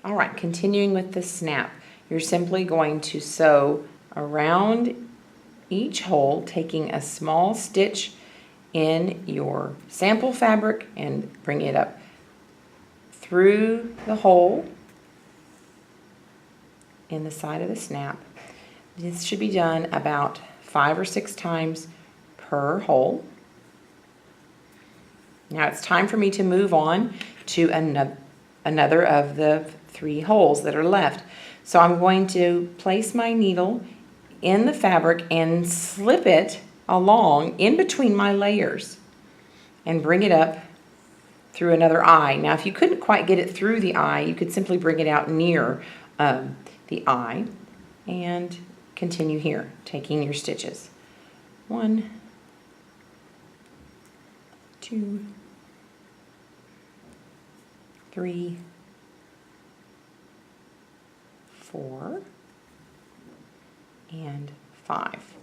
All right, continuing with the snap, you're simply going to sew around each hole, taking a small stitch in your sample fabric and bring it up through the hole in the side of the snap. This should be done about 5 or 6 times per hole. Now it's time for me to move on to another of the 3 holes that are left. So I'm going to place my needle in the fabric and slip it along in between my layers and bring it up through another eye. Now if you couldn't quite get it through the eye, you could simply bring it out near the eye and continue here, taking your stitches. 1, 2, 3, 4, and 5.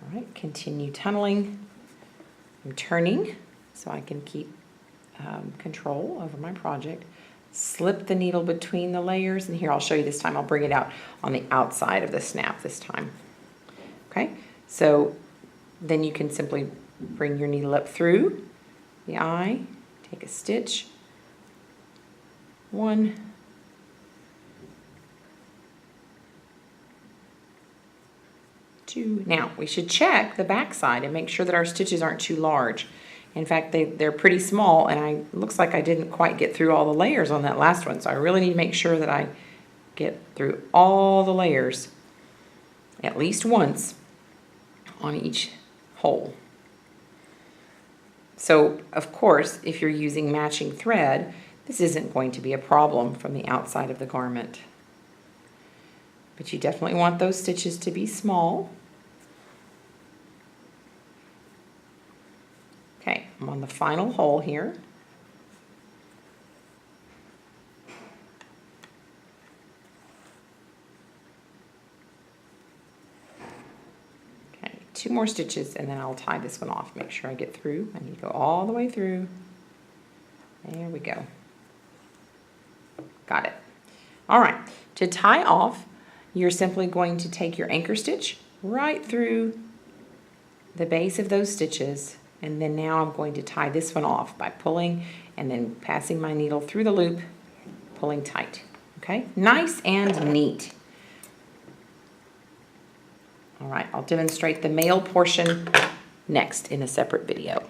All right, continue tunneling. I'm turning so I can keep control over my project. Slip the needle between the layers, and here I'll show you this time. I'll bring it out on the outside of the snap this time. Okay, so then you can simply bring your needle up through the eye, take a stitch, 1, 2. Now we should check the back side and make sure that our stitches aren't too large. In fact, they're pretty small, and it looks like I didn't quite get through all the layers on that last one, so I really need to make sure that I get through all the layers at least once on each hole. So, of course, if you're using matching thread, this isn't going to be a problem from the outside of the garment. But you definitely want those stitches to be small. Okay, I'm on the final hole here. Okay, 2 more stitches and then I'll tie this one off. Make sure I get through. I need to go all the way through. There we go. Got it. All right, to tie off, you're simply going to take your anchor stitch right through the base of those stitches, and then now I'm going to tie this one off by pulling and then passing my needle through the loop, pulling tight. Okay, nice and neat. All right, I'll demonstrate the male portion next in a separate video.